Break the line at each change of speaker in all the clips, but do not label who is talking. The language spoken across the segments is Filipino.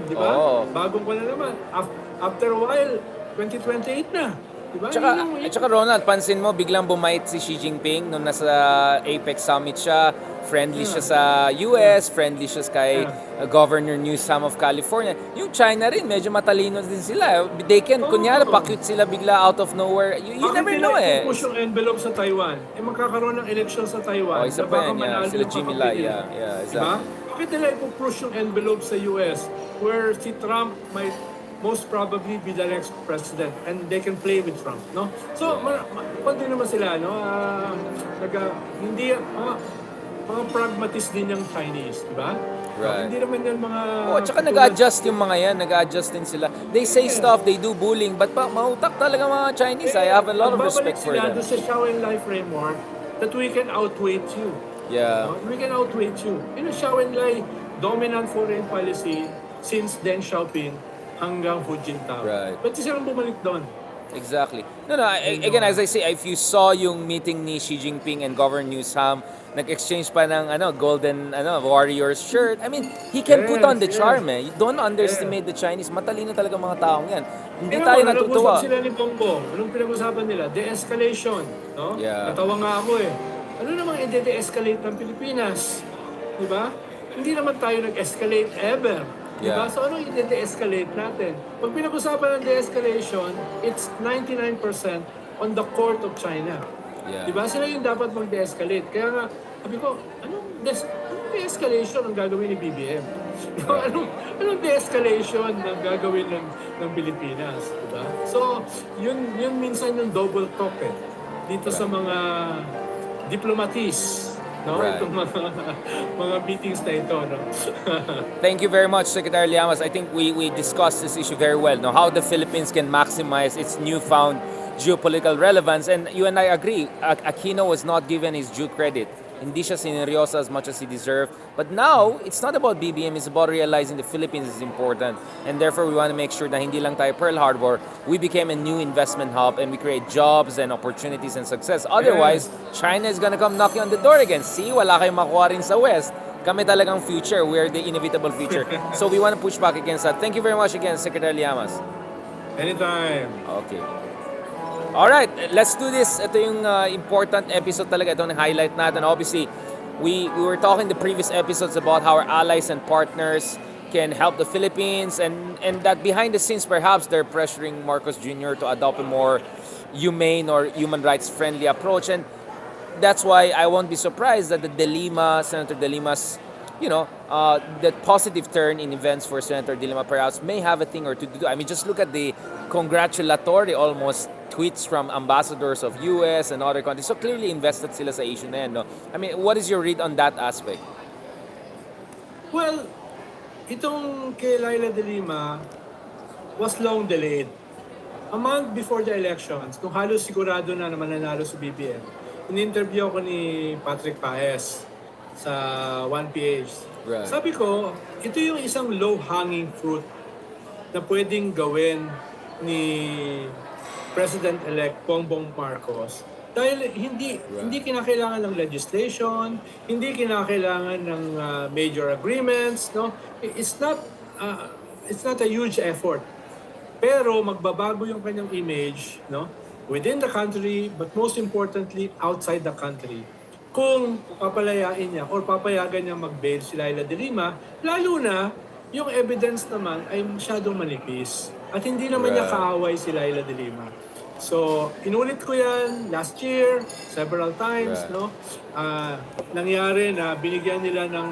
di ba? Bagong ko na naman. After a while, 2028 na. Di ba?
At saka Ronald, pansin mo, biglang bumait si Xi Jinping nung nasa APEC Summit siya. Friendly siya sa US, friendly siya kay Governor Newsom of California. Yung China rin, medyo matalino din sila. They can, kunyari, pa-cute sila bigla out of nowhere. You never know eh.
Bakit nila i-push yung envelope sa Taiwan? Magkakaroon ng election sa Taiwan.
Isa pa yan, sila Jimmy Lai, exactly.
Diba? Bakit nila i-push yung envelope sa US where si Trump might most probably be the next president and they can play with Trump, no? So, konti naman sila, no? Hindi, mga pragmatist din yung Chinese, di ba?
Right.
Hindi naman yan mga...
Tsaka nag-adjust yung mga yan, nag-adjust din sila. They say stuff, they do bullying, but mautak talaga mga Chinese. I have a lot of respect for them.
Babalik sila doon sa Xiao and Lai framework that we can outweight you.
Yeah.
No? We can outweight you. Xiao and Lai, dominant foreign policy since Deng Xiaoping hanggang Hu Jintao.
Right.
Ba't silang bumalik doon?
Exactly. No, again, as I say, if you saw yung meeting ni Xi Jinping and Governor Newsom, nag-exchange pa ng golden Warriors shirt. I mean, he can put on the charm eh. You don't underestimate the Chinese. Matalino talaga mga taong yan. Hindi tayo natutuwa.
Nag-usap sila ni Bongbong. Anong pinag-usapan nila? De-escalation. No?
Yeah.
Natawa nga ako eh. Ano namang i-de-escalate ng Pilipinas? Diba? Hindi naman tayo nag-escalate ever. Diba?
Yeah.
So anong i-de-escalate natin? Pag pinag-usapan ng de-escalation, it's 99% on the court of China.
Yeah.
Diba? Sila yung dapat mag-de-escalate. Kaya nga, sabi ko, anong de-escalation ang gagawin ni BBM? Anong de-escalation ang gagawin ng Pilipinas? Diba? So, yun minsan yung double talk eh. Dito sa mga diplomatis. No?
Right.
Itong mga meetings na ito. No?
Thank you very much, Secretary Llamas. I think we discussed this issue very well. No? How the Philippines can maximize its newfound geopolitical relevance. And you and I agree, Aquino was not given his due credit. Hindi siya sineryosa as much as he deserved. But now, it's not about BBM, it's about realizing the Philippines is important. And therefore, we want to make sure na hindi lang tayo Pearl Harbor, we became a new investment hub and we create jobs and opportunities and success. Otherwise, China is gonna come knocking on the door again. See, wala kayong makuha rin sa West. Kami talagang future, we're the inevitable future. So we want to push back against that. Thank you very much again, Secretary Llamas.
Anytime.
Okay. Alright, let's do this. Ito yung important episode talaga. Ito yung highlight natin. Obviously, we were talking the previous episodes about how our allies and partners can help the Philippines and that behind the scenes perhaps they're pressuring Marcos Jr. to adopt a more humane or human rights friendly approach. And that's why I won't be surprised that Senator Delima's that positive turn in events for Senator Delima perhaps may have a thing or two to do. I mean, just look at the congratulatory almost tweets from ambassadors of US and other countries. So clearly invested sila sa issue na yan, no? I mean, what is your read on that aspect?
Well, itong kay Laila de Lima was long delayed. A month before the elections, kung halos sigurado na mananalo si BBM, in-interview ko ni Patrick Paes sa 1PH.
Right.
Sabi ko, ito yung isang low-hanging fruit na pwedeng gawin ni President-elect Bongbong Marcos dahil hindi kinakailangan ng legislation, hindi kinakailangan ng major agreements, no? It's not a huge effort. Pero magbabago yung kanyang image, no? Within the country, but most importantly outside the country. Kung papalayain niya or papayagan niya mag-bail si Laila de Lima, lalo na yung evidence naman ay masyadong manipis. At hindi naman niya kaaway si Laila de Lima. So, inulit ko yan last year, several times, no? Nangyari na binigyan nila ng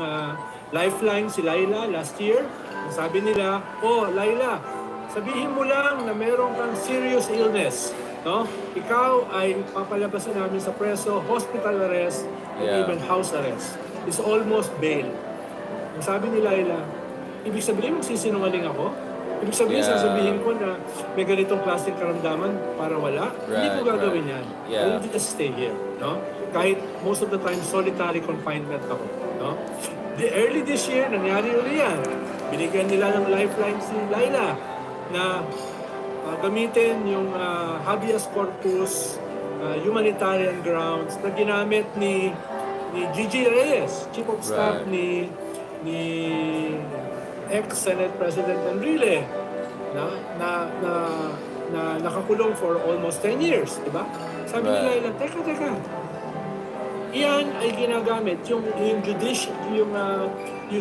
lifeline si Laila last year. Sabi nila, oh, Laila, sabihin mo lang na meron kang serious illness, no? Ikaw ay papalabasan namin sa preso, hospital arrest, and even house arrest. It's almost bail. Ang sabi ni Laila, ibig sabihin magsisinungaling ako? Ibig sabihin, sasabihin ko na may ganitong klaseng karamdaman para wala. Hindi ko gagawin yan. I will just stay here. No? Kahit most of the time, solitary confinement ako. No? Early this year, nangyari uli yan. Binigyan nila ng lifeline si Laila na gamitin yung habeas corpus, humanitarian grounds na ginamit ni Gigi Reyes, Chief of Staff ni ex-Senate President Enrile na, na, na, na nakakulong for almost 10 years, di ba? Sabi nila, teka, iyan ay ginagamit yung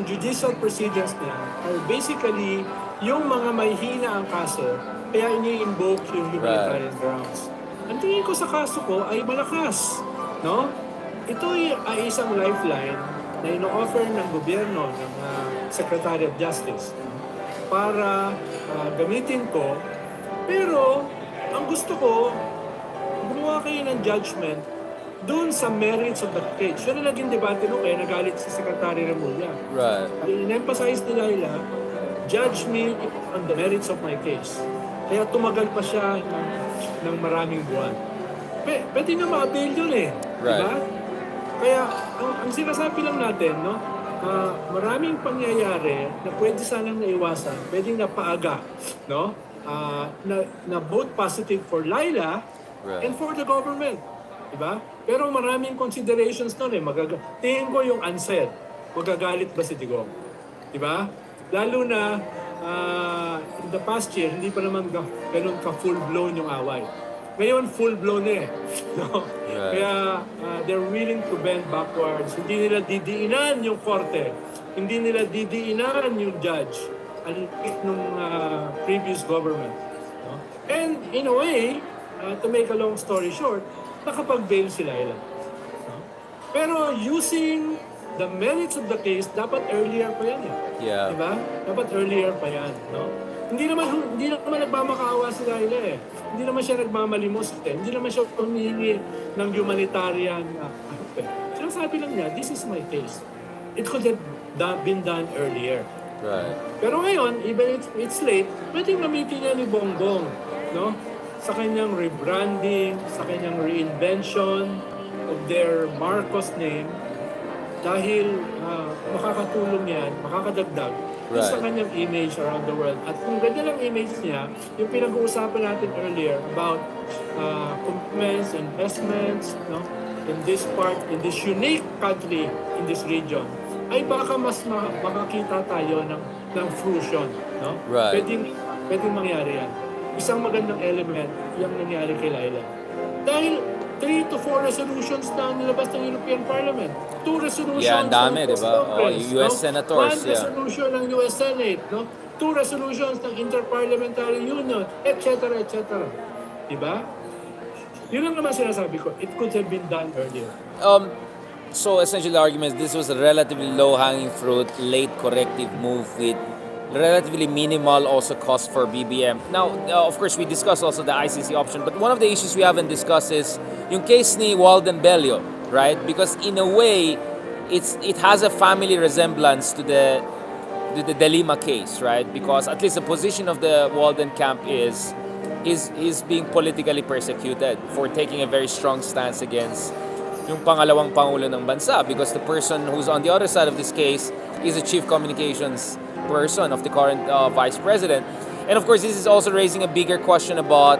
judicial procedures niya are basically yung mga may hina ang kaso, kaya ini-invoke yung humanitarian grounds. Ang tingin ko sa kaso ko ay malakas, no? Ito ay isang lifeline na ino-offer ng gobyerno ng Secretary of Justice para gamitin ko. Pero ang gusto ko, gumawa kayo ng judgment doon sa merits of the case. Yun ang naging debate nung kaya nagalit si Secretary Remulla.
Right.
In-emphasize nila, judge me on the merits of my case. Kaya tumagal pa siya ng maraming buwan. Pwede nga ma-avail yun eh.
Right.
Diba? Kaya ang sinasabi lang natin, no, maraming pangyayari na pwede sanang naiwasan, pwedeng napaaga, no? Na both positive for Laila and for the government. Diba? Pero maraming considerations nun eh. Tingin ko yung unsaid. Magagalit ba si Digong? Diba? Lalo na in the past year, hindi pa naman ganun ka full-blown yung away. Ngayon, full-blown eh. No? Kaya they're willing to bend backwards. Hindi nila didiinan yung korte. Hindi nila didiinan yung judge. Unlike nung previous government. No? And in a way, to make a long story short, nakapag-bail sila ilan. No? Pero using the merits of the case, dapat earlier pa yan eh.
Yeah.
Diba? Dapat earlier pa yan. No? Hindi naman nagmamakaawa si Laila eh. Hindi naman siya nagmamalimos eh. Hindi naman siya humihingi ng humanitarian sinasabi lang niya, this is my case. It could have been done earlier.
Right.
Pero ngayon, even if it's late, pwedeng gamitin niya ni Bongbong, no? Sa kanyang rebranding, sa kanyang reinvention of their Marcos name, dahil makakatulong yan, makakadagdag sa kanyang image around the world. At kung ganyan ang image niya, yung pinag-uusapan natin earlier about commitments, investments, no, in this part, in this unique country, in this region, ay baka mas makakita tayo ng fruition. No?
Right.
Pwedeng mangyari yan. Isang magandang element yung nangyari kay Laila. Dahil 3 to 4 resolutions na nilabas ng European Parliament. 2 resolutions
ang dami,
ng
di ba?
Congress,
US senators,
1 resolution ng US Senate, no? 2 resolutions ng Interparliamentary Union, etc. etc. Diba? Yun lang naman sinasabi ko. It could have been done earlier.
So essentially the argument is this was a relatively low-hanging fruit, late corrective move with relatively minimal also cost for BBM. Now, of course, we discussed also the ICC option, but one of the issues we haven't discussed is yung case ni Walden Bello, right? Because in a way, it has a family resemblance to the Delima case, right? Because at least the position of the Walden camp is being politically persecuted for taking a very strong stance against yung pangalawang pangulo ng bansa, because the person who's on the other side of this case is the chief communications person of the current vice president. And of course, this is also raising a bigger question about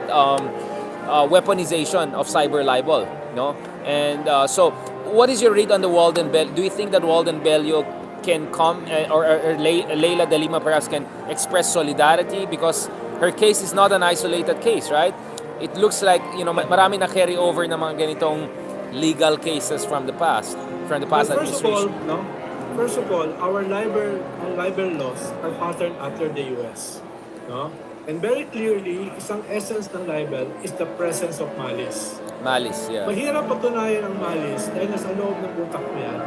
weaponization of cyber libel, no? And so what is your read on the Walden Bello? Do you think that Walden Bello can come or Leila Delima perhaps can express solidarity, because her case is not an isolated case, right? It looks like, you know, marami na carry over ng mga ganitong legal cases from the past administration.
First of all, our libel laws are patterned after the US. No? And very clearly, isang essence ng libel is the presence of malice.
Malice, yeah.
Mahirap patunayan ang malice dahil nasa loob ng utak mo yan.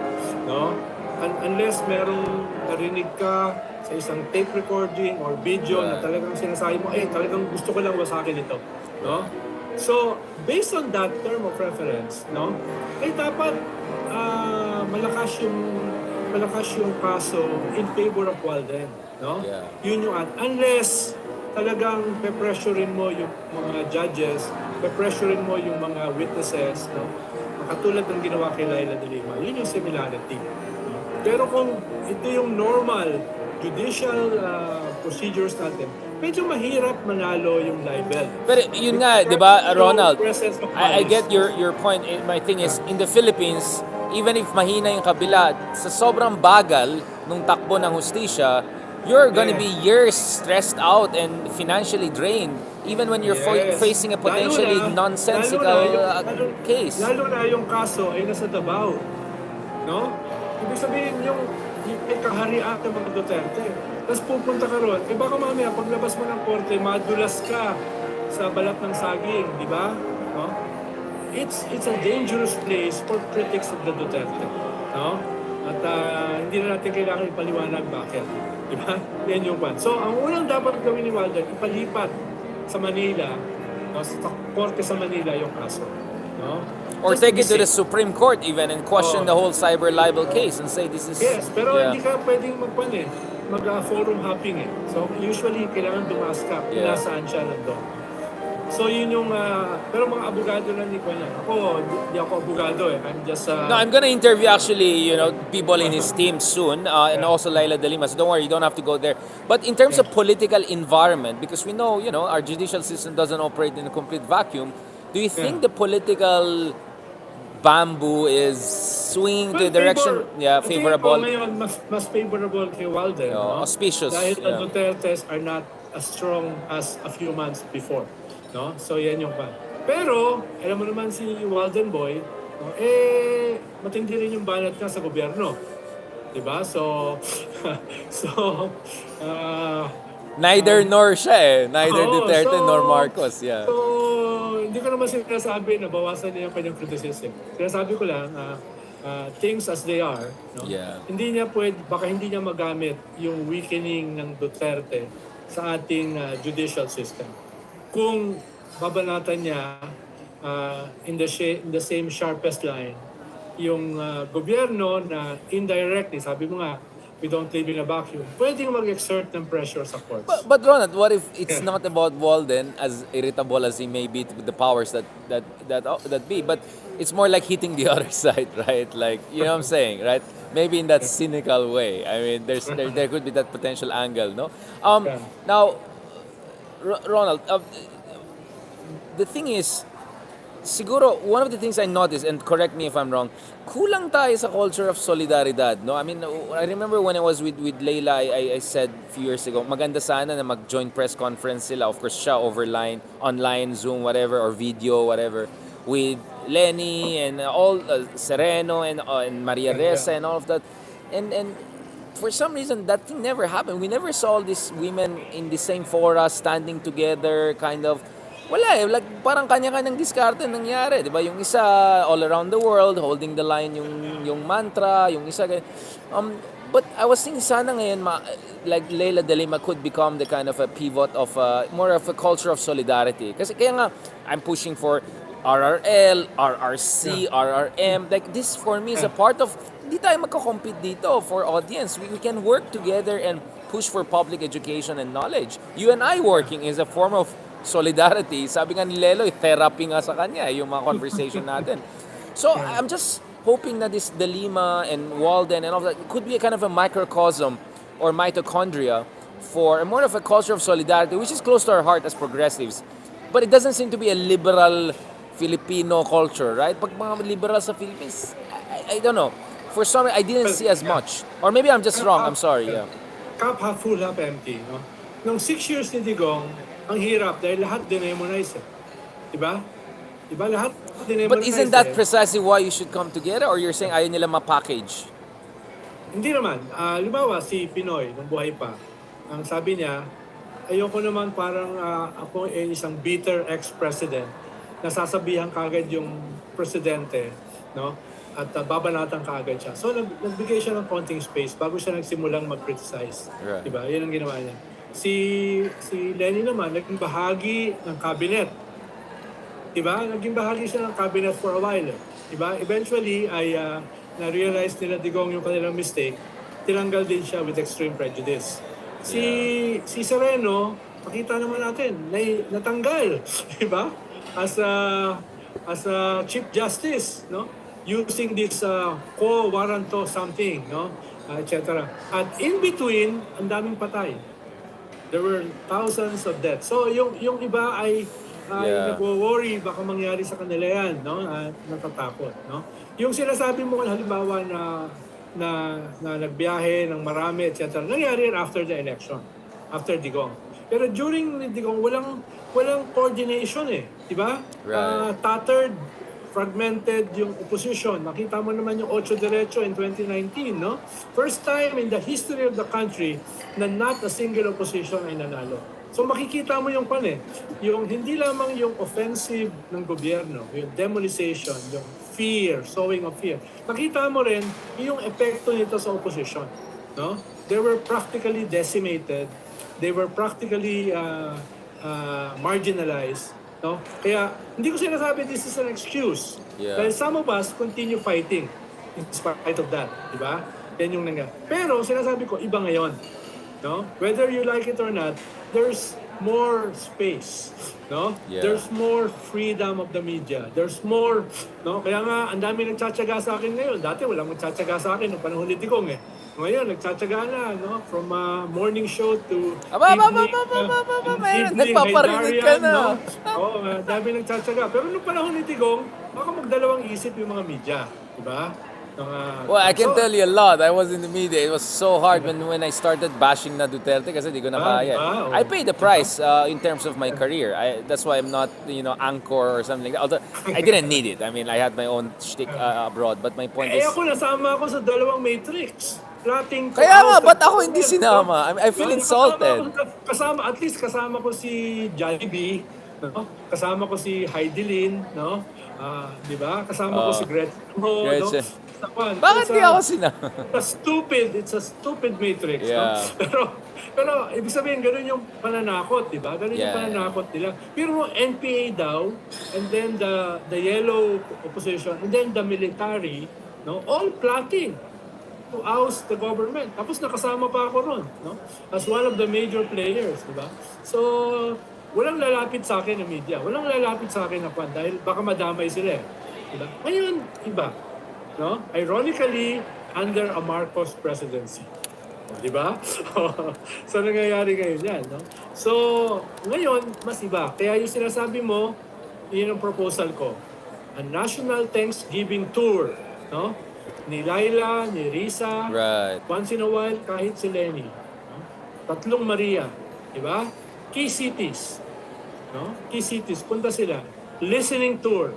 No? Unless merong narinig ka sa isang tape recording or video na talagang sinasabi mo, talagang gusto ko lang wasakin ito. No? So, based on that term of reference, no, dapat malakas yung kaso in favor of Walden, no?
Yeah.
Yun yung unless talagang pe-pressurein mo yung mga judges, pe-pressurein mo yung mga witnesses, no? Katulad ng ginawa kay Laila Delima, yun yung similarity. No? Pero kung ito yung normal judicial procedures natin, medyo mahirap manalo yung libel.
Pero yun nga, di ba, Ronald, I get your point. My thing is, in the Philippines, even if mahina yung kabila, sa sobrang bagal nung takbo ng hustisya, you're gonna
Yeah.
be years stressed out and financially drained, even when you're
Yes.
facing a
Lalo
potentially
na, lalo na
nonsensical
yung, lalo,
case.
lalo na yung kaso ay nasa Davao. No? Ibig sabihin yung may kaharian ng mga Duterte. Tapos pupunta ka ron, baka mamaya paglabas mo ng korte, madulas ka sa balat ng saging, di ba? No? It's a dangerous place for critics of the Duterte. No? At hindi na natin kailangan ipaliwanag bakit. Di ba? Yan yung one. So, ang unang dapat gawin ni Walden, ipalipat sa Manila, no? Sa korte sa Manila yung kaso. No?
Or
Just to
take
be
it to the
safe.
Supreme Court even and question
Oh.
the whole cyber libel case and say this is...
Yes, pero
Yeah.
hindi ka pwedeng mag-forum hopping eh. So usually kailangan dumaas ka kung
Yeah.
nasaan siya nandun. So yun yung, pero mga abogado lang ni Kanya. Ako, di ako abogado eh. I'm just,
No, I'm gonna interview actually, people in his team soon, and
Yeah.
also Laila Delima. So don't worry, you don't have to go there. But in terms of
Yeah.
political environment, because we know, our judicial system doesn't operate in a complete vacuum. Do you think the political bamboo is swinging to the direction, favorable?
Ngayon, mas favorable kay Walden. No?
Auspicious.
Dahil the
Yeah.
Dutertes are not as strong as a few months before. No? So yan yung pan. Pero, alam mo naman si Walden Boy, no? Matindi rin yung banat niya sa gobyerno. Diba? So, so,
Neither nor siya eh. Neither
Oo,
Duterte
so-
nor Marcos. Yeah.
So, hindi ko naman sinasabi na bawasan niya yung kanyang criticism. Sinasabi ko lang, things as they are, no?
Yeah.
Baka hindi niya magamit yung weakening ng Duterte sa ating judicial system. Kung babanatan niya in the same sharpest line yung gobyerno na indirectly, sabi mo nga, we don't live in a vacuum, pwedeng mag-exert ng pressure sa courts.
But Ronald, what if it's not about Walden, as irritable as he may be with the powers that be, but it's more like hitting the other side, right? Like, you know what I'm saying, right? Maybe in that cynical way. I mean, there could be that potential angle, no? Now, Ronald, the thing is, siguro, one of the things I noticed, and correct me if I'm wrong, kulang tayo sa culture of solidaridad, no? I mean, I remember when I was with Leila, I said a few years ago, maganda sana na mag-joint press conference sila. Of course, siya online, Zoom, whatever, or video, whatever, with Lenny and all, Sereno and Maria Ressa and all of that. And for some reason, that thing never happened. We never saw these women in the same fora standing together, kind of. Wala eh, like parang kanya-kanyang diskarte nangyari, 'di ba? Yung isa all around the world holding the line yung mantra, yung isa but I was thinking sana ngayon like Leila Delima could become the kind of a pivot of more of a culture of solidarity. Kasi kaya nga I'm pushing for RRL, RRC, RRM. Like this for me is a part of hindi tayo magko-compete dito for audience. We can work together and push for public education and knowledge. You and I working is a form of solidarity. Sabi nga ni Lelo, therapy nga sa kanya, yung mga conversation natin. So, I'm just hoping that this Delima and Walden and all that could be a kind of a microcosm or mitochondria for more of a culture of solidarity, which is close to our heart as progressives. But it doesn't seem to be a liberal Filipino culture, right? Pag mga liberal sa Philippines, I don't know. For some, I didn't see as much. Or maybe I'm just wrong. I'm sorry, yeah.
Cup half full, half empty. No? Nung 6 years ni Digong, ang hirap dahil lahat dinemonize eh. Diba? Diba lahat dinemonize.
But isn't that precisely why you should come together? Or you're saying ayaw nila ma-package?
Hindi naman. Libawa, si Pinoy, nung buhay pa, ang sabi niya, ayoko naman parang ako isang bitter ex-president na sasabihan kagad yung presidente, no? At babanatan kaagad siya. So nagbigay siya ng konting space bago siya nagsimulang mag-criticize.
Right.
Diba? Yan ang ginawa niya. Si Lenny naman, naging bahagi ng cabinet. Diba? Naging bahagi siya ng cabinet for a while. Diba? Eventually, ay na-realize nila Digong yung kanilang mistake. Tinanggal din siya with extreme prejudice. Si Sereno, pakita naman natin, natanggal. Diba? As a Chief Justice, no? Using this quo warranto something, no? Etc. At in between, ang daming patay. There were thousands of deaths. So yung iba ay nagwo-worry baka mangyari sa kanila yan, no? Natatakot, no? Yung sinasabi mo halimbawa na na nagbiyahe ng marami, etc. Nangyari yan after the election, after Digong. Pero during Digong, walang coordination eh, di ba?
Right.
Tattered, fragmented yung opposition. Nakita mo naman yung Ocho Derecho in 2019, no? First time in the history of the country na not a single opposition ay nanalo. So makikita mo yung yung hindi lamang yung offensive ng gobyerno, yung demonization, yung fear, sowing of fear. Nakita mo rin yung epekto nito sa opposition, no? They were practically decimated. They were practically marginalized, no? Kaya hindi ko sinasabi this is an excuse.
Yeah.
Dahil some of us continue fighting in spite of that, di ba? Yan yung nangyari. Pero sinasabi ko, iba ngayon. No? Whether you like it or not, there's more space, no?
Yeah.
There's more freedom of the media. There's more, no? Kaya nga, ang dami nagtsatsaga sa akin ngayon. Dati walang magtsatsaga sa akin noong panahon ni Digong eh. Ngayon, nagtsatsaga na, no? From morning show to
Mayroon, nagpaparinig ka na.
no? Oo, dami nagtsatsaga. Pero noong panahon ni Digong, baka magdalawang isip yung mga media, di ba?
Well, I can tell you a lot. I was in the media. It was so hard when I started bashing na Duterte kasi di ko na kaya. I paid the price in terms of my career. That's why I'm not, anchor or something like that. Although I didn't need it. I mean, I had my own shtick abroad. But my point is...
ako nasama ako sa dalawang Matrix.
Kaya nga, ba't ako hindi sinama? I feel insulted.
At least kasama ko si Jollibee, no? Kasama ko si Heidelin, no? Di ba? Kasama ko si Gretchen.
Gretchen.
No?
Bakit di ako sinama?
It's a stupid matrix.
Yeah.
No? Pero ibig sabihin, ganun yung pananakot, di ba? Ganun yung pananakot nila. Pero NPA daw, and then the yellow opposition, and then the military, no? All plotting to oust the government. Tapos nakasama pa ako ron, no? As one of the major players, di ba? So, walang lalapit sa akin ng media. Walang lalapit sa akin na pan dahil baka madamay sila eh. Diba? Ngayon, iba. No? Ironically, under a Marcos presidency. Di ba? So, nangyayari ngayon yan. No? So, ngayon, mas iba. Kaya yung sinasabi mo, yun ang proposal ko. A national Thanksgiving tour. No? Ni Laila, ni Risa.
Right.
Once in a while, kahit si Lenny. No? Tatlong Maria. Di ba? Key cities. No? Key cities. Punta sila. Listening tour.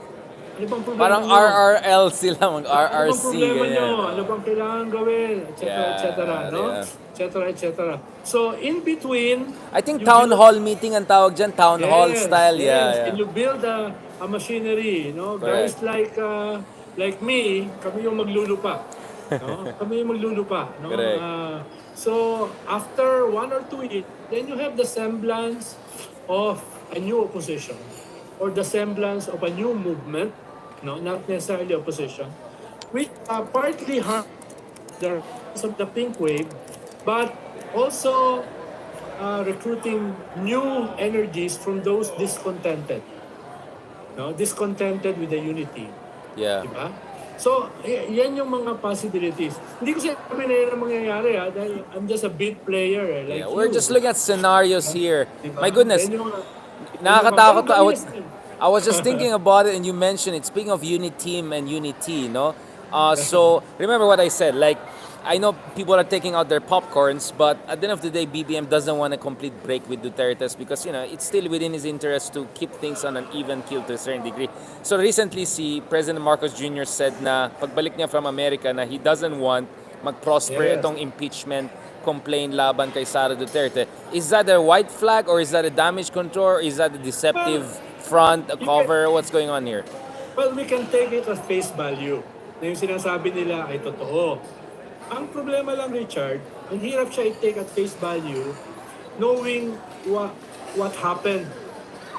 Ano bang problema
Parang
nyo?
RRL sila, mag-RRC.
Ano bang problema nyo?
Ganyan.
Ano bang kailangan gawin? Et cetera, no? Et cetera. So, in between...
I think town hall meeting ang tawag dyan. Town hall style, yeah.
And you build a machinery, no?
Correct.
Guys like me, kami yung maglulupa. No? Kami yung maglulupa. No?
Correct.
So, after 1 or 2 years, then you have the semblance of a new opposition or the semblance of a new movement, no, not necessarily opposition, which partly harm the rise of the pink wave, but also recruiting new energies from those discontented, no, discontented with the unity.
Yeah.
Diba? So, yan yung mga possibilities. Hindi ko sinabi na yan ang mangyayari dahil I'm just a bit player like
We're
you.
just looking at scenarios here.
Diba?
My goodness.
Yan yung
Nakakatakot to.
mga-
I was just thinking about it and you mentioned it. Speaking of Uniteam and Unity, no? So, remember what I said. Like, I know people are taking out their popcorns, but at the end of the day, BBM doesn't want a complete break with Duterte's because, it's still within his interest to keep things on an even keel to a certain degree. So recently, President Marcos Jr. said na pagbalik niya from America na he doesn't want mag-prosper itong impeachment complaint laban kay Sara Duterte. Is that a white flag or is that a damage control or is that a deceptive front, a cover? What's going on here?
Well, we can take it as face value na yung sinasabi nila ay totoo. Ang problema lang, Richard, ang hirap siya i-take at face value knowing what happened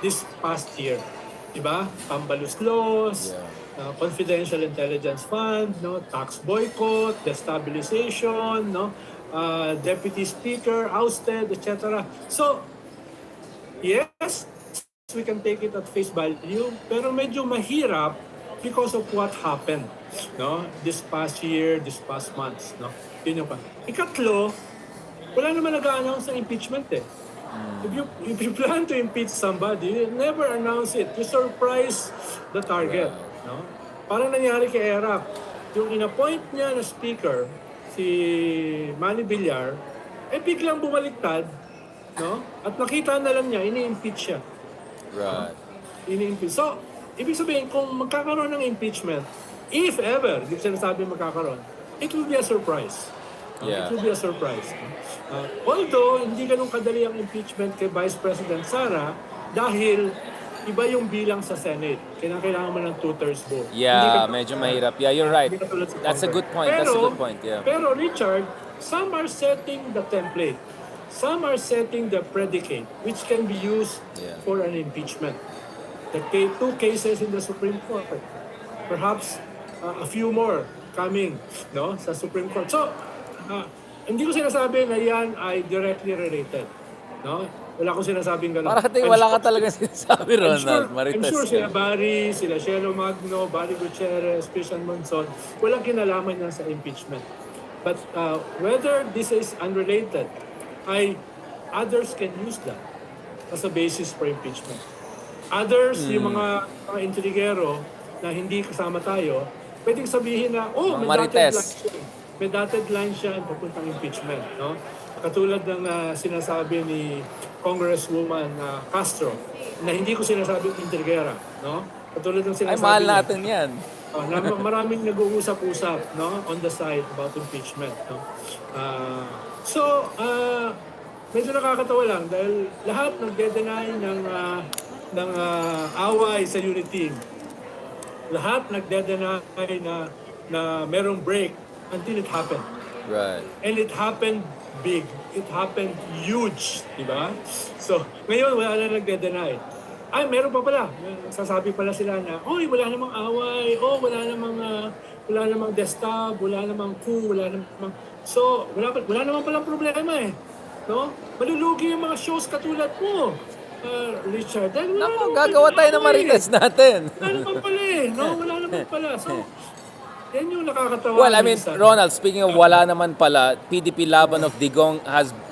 this past year. Diba? Pambalus laws, confidential intelligence fund, no, tax boycott, destabilization, no, deputy speaker ousted, etc. So, yes, we can take it at face value, pero medyo mahirap because of what happened, no, this past year, this past months, no. Yun yung pa. Ikatlo, wala naman nag-a-announce ng impeachment eh. If you plan to impeach somebody, you never announce it. You surprise the target, no. Parang nangyari kay Erap, yung in-appoint niya na speaker, si Manny Villar, biglang bumaliktad, no? At nakita na lang niya, ini-impeach siya.
Right.
Ini-impeach. So, ibig sabihin, kung magkakaroon ng impeachment, if ever, di ko sinasabi magkakaroon, it will be a surprise.
Yeah.
It will be a surprise. Although, hindi ganun kadali ang impeachment kay Vice President Sara dahil iba yung bilang sa Senate. Kailangan mo ng 2/3 vote.
Yeah, medyo mahirap. Yeah, you're right.
Hindi katulad sa
That's a
Congress.
good point. That's a good point. Yeah.
Pero Richard, some are setting the template. Some are setting the predicate which can be used
Yeah.
for an impeachment. The two cases in the Supreme Court. Perhaps a few more coming, no, sa Supreme Court. So, hindi ko sinasabi na yan ay directly related. No? Wala akong sinasabing gano'n.
Para kating wala ka talaga sinasabi, Ronald.
I'm sure sila Barry, sila Shelo Magno, Barry Gutierrez, Christian Monson, walang kinalaman yan sa impeachment. But whether this is unrelated, others can use that as a basis for impeachment. Others, yung mga intrigero na hindi kasama tayo, pwedeng sabihin na, may dotted line siya. May dotted line siya papuntang impeachment. No? Katulad ng sinasabi ni Congresswoman Castro, na hindi ko sinasabing intrigera. No? Katulad ng sinasabi
Ay, mahal natin yan.
na maraming nag-uusap-usap, no, on the side about impeachment. No? Medyo nakakatawa lang dahil lahat nagde-deny ng away sa unity team. Lahat nagde-deny na merong break until it happened.
Right.
And it happened big. It happened huge, di ba? So, ngayon wala na nagde-deny. Ay, meron pa pala. Sasabi pala sila na, wala namang away, wala namang destab, wala namang coup, wala namang... So, wala namang palang problema eh. No? Malulugi yung mga shows katulad mo, Richard. Dahil
Naku, gagawa tayo ng marites natin.
Wala naman pala eh. No? Wala naman pala. So, yan yung nakakatawa.
Well, I mean, Ronald, speaking of wala naman pala, PDP Laban of Digong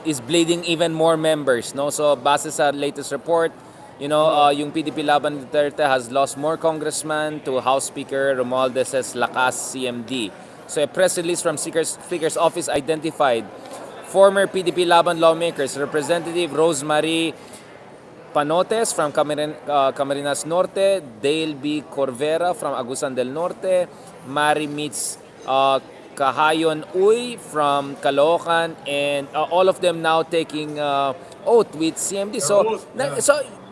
is bleeding even more members, no? So, base sa latest report, yung PDP Laban Duterte has lost more congressmen to House Speaker Romualdez's Lakas CMD. So, a press release from Speaker's office identified former PDP Laban lawmakers, Representative Rosemary Panotes from Camarines Norte, Dale B. Corvera from Agusan del Norte, Mary Mitz Kahayon Uy from Caloocan, and all of them now taking oath with CMD. So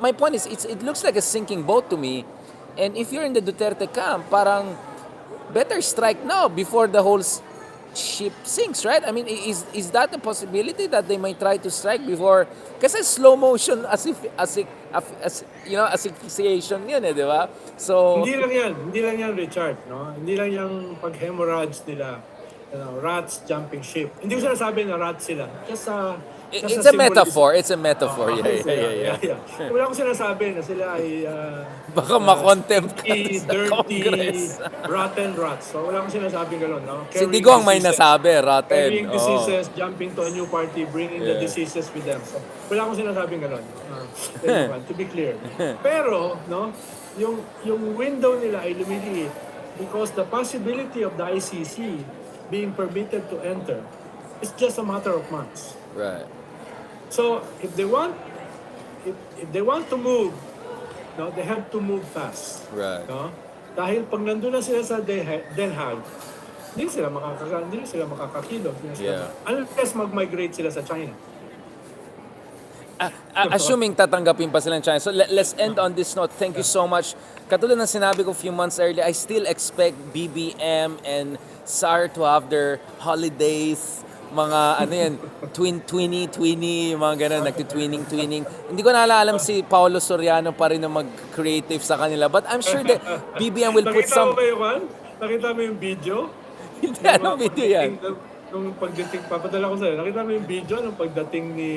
my point is, it looks like a sinking boat to me. And if you're in the Duterte camp, parang better strike now before the whole ship sinks, right? I mean, is that a possibility that they might try to strike before? Kasi slow motion asphyxiation yun di ba? So
hindi lang yan, Richard, no? Hindi lang yung pag-hemorrhage nila, rats jumping ship. Hindi ko sinasabi na rats sila.
It's a metaphor. It's a metaphor. Yeah.
Wala akong sinasabi na sila ay
baka makontempt ka sa
dirty,
Congress.
rotten rats. So wala akong sinasabing gano'n, no?
Si Digong may nasabi, rotten.
Carrying diseases, jumping to a new party, bringing the diseases with them. So wala akong sinasabing gano'n. To be clear. Pero, no, yung window nila ay lumiliit because the possibility of the ICC being permitted to enter is just a matter of months.
Right.
So if they want to move, no, they have to move fast.
Right.
No? Dahil pag nandun na sila sa Den Haag, hindi sila makakakilog.
Yeah.
Unless mag-migrate sila sa China.
Assuming tatanggapin pa sila ng China. So let's end on this note. Thank you so much. Katulad ng sinabi ko a few months earlier, I still expect BBM and SAR to have their holidays, mga twinny, mga ganun, nagtitwinning. Hindi ko alam si Paolo Soriano pa rin na mag-creative sa kanila. But I'm sure that BBM will put some...
Nakita mo yung video?
Hindi, anong video yan?
Nung pagdating, papadala ko sa'yo, nakita mo yung video nung pagdating ni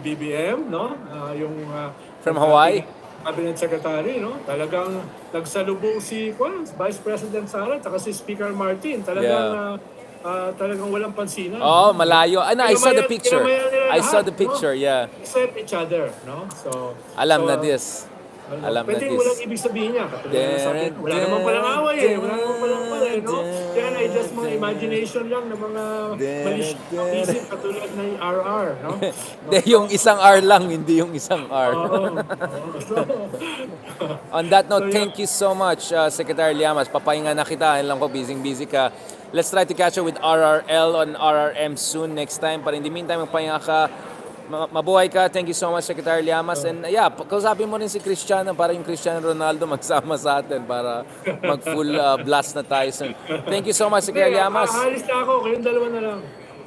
BBM, no?
From Hawaii?
Cabinet Secretary, no? Talagang nagsalubong si Vice President Sara at si Speaker Martin. Talagang walang pansinan.
Malayo. I saw the picture. I saw the picture, yeah.
Except each other, no? So
alam na this. Alam na
Pwede
this.
walang ibig sabihin niya. Katulad na sabi, wala naman palang away eh. Wala naman palang away, no? Yan ay just mga imagination lang ng mga malicious isip katulad ng RR, no?
De, yung isang R lang, hindi yung isang R.
So,
On that note,
So,
thank you so much, Secretary Llamas. Papahinga na kita. Alam ko, busy ka. Let's try to catch up with RRL on RRM soon next time. But in the meantime, magpahinga ka. Mabuhay ka. Thank you so much, Secretary Llamas. And yeah, kausapin mo rin si Cristiano para yung Cristiano Ronaldo magsama sa atin para mag-full blast na tayo soon. Thank you so much, Secretary Llamas.
aalis na ako. Kayong dalawa na lang.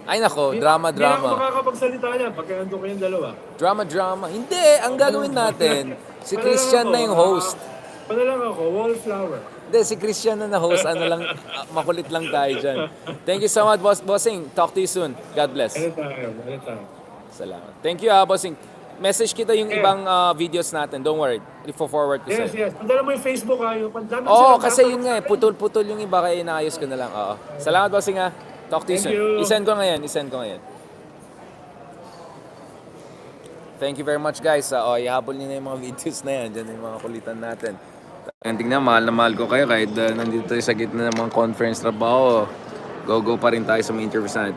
Ay nako, drama.
Hindi na ako makakapagsalita niyan pagka nandun kayong dalawa.
Drama. Hindi, ang gagawin natin, si Christian na yung host.
Ano lang ako, wallflower.
Hindi, si Christian na host. Ano lang, makulit lang tayo dyan. Thank you so much, Bossing. Talk to you soon. God bless.
Anytime.
Salamat. Thank you, Bossing. Message kita yung ibang videos natin. Don't worry. I-forward ko sa'yo.
Yes. Padala mo yung Facebook ha. Yung pandami
Kasi yun nga eh. Putol-putol yung iba kaya inaayos ko na lang. Oo. Salamat, Bossing ha. Talk to you soon.
you.
I-send ko ngayon. Thank you very much, guys. Ihabol niyo na yung mga videos na yan. Diyan yung mga kulitan natin. Tingnan, mahal na mahal ko kayo kahit nandito tayo sa gitna ng mga conference trabaho. Go pa rin tayo sa mga interviews natin.